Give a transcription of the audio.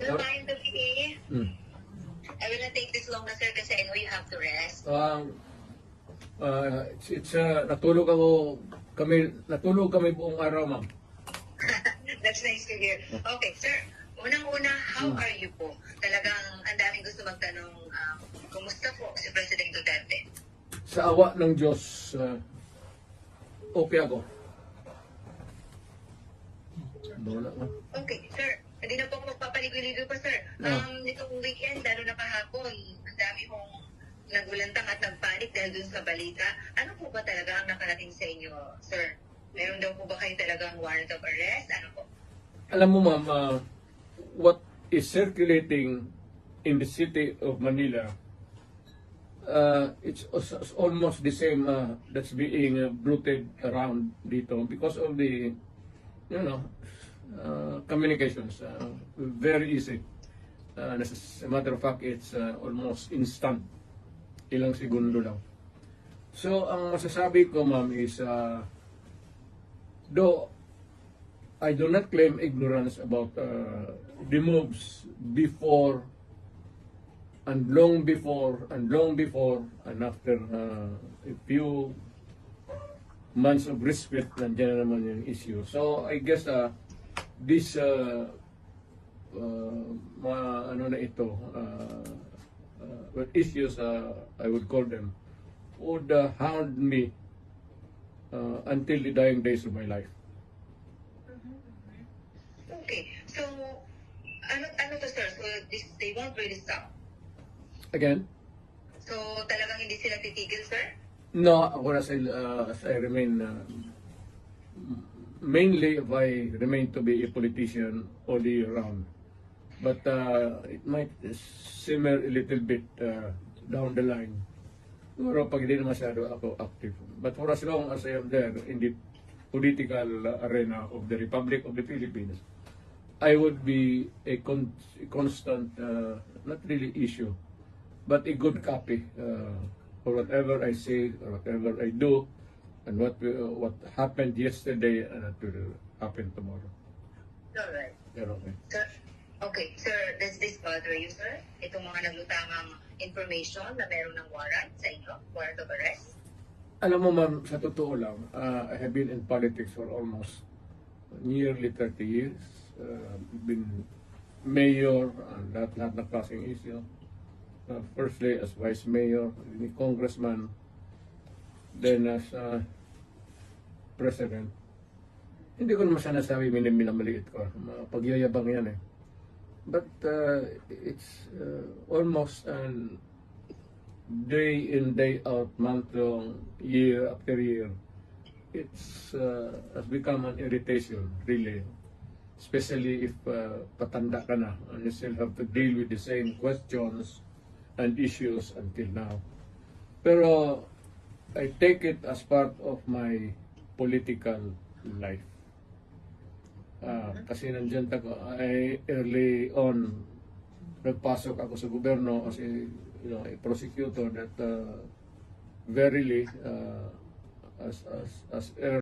Good morning, the PA. Hmm. I will not take this long na, sir, kasi I know you have to rest. Natulog kami buong araw, ma'am. That's nice to hear. Okay, sir. Unang-una, how are you po? Talagang ang daming gusto magtanong, kumusta po si President Duterte? Sa awa ng Diyos, okay ako. Wala, ma'am. Okay, sir. Hindi na po ako magpapaligoy-ligoy pa, sir. No. Nitong weekend, lalo na kahapon, ang dami hong nagulantang at nagpanik dahil dun sa balita. Ano po ba talaga ang nakarating sa inyo, sir? Meron daw po ba kayo talagang warrant of arrest? Ano po? Alam mo, ma'am, what is circulating in the city of Manila, it's almost the same that's being bruited around dito because of the, communications. Very easy. As a matter of fact, it's almost instant. Ilang segundo lang. So, ang masasabi ko, ma'am, is though I do not claim ignorance about the moves before and long before and after a few months of respite, nandiyan na naman yung issue. So I guess this issues, I would call them, would hound me until the dying days of my life. Okay. So, ano to, sir? So, they won't really stop. Again? So, talagang hindi sila titigil, sir? No, as I remain, mainly if I remain to be a politician all year round. But it might simmer a little bit down the line. Pero pag hindi na masyado ako active. But for as long as I am there in the political arena of the Republic of the Philippines, I would be a constant, not really issue, but a good copy for whatever I say or whatever I do, and what happened yesterday and what will happen tomorrow. Alright. Pero okay. Sir, okay, sir, does this bother you, sir? Itong mga naglutamang information na meron ng warrant sa inyo, warrant of arrest? Alam mo, ma'am, sa totoo lang, I have been in politics for almost nearly 30 years. Been mayor, and lahat ng klaseng issue. Firstly as vice mayor, congressman, then as president. Hindi ko naman sana sabi minamaliit ko. Pagyayabang yan eh. But it's almost an day in, day out, month long, year after year. It's has become an irritation, really. Especially if patanda ka na and you still have to deal with the same questions and issues until now. Pero I take it as part of my political life. Kasi nandiyan early on, nagpasok ako sa gobyerno as a prosecutor that verily as early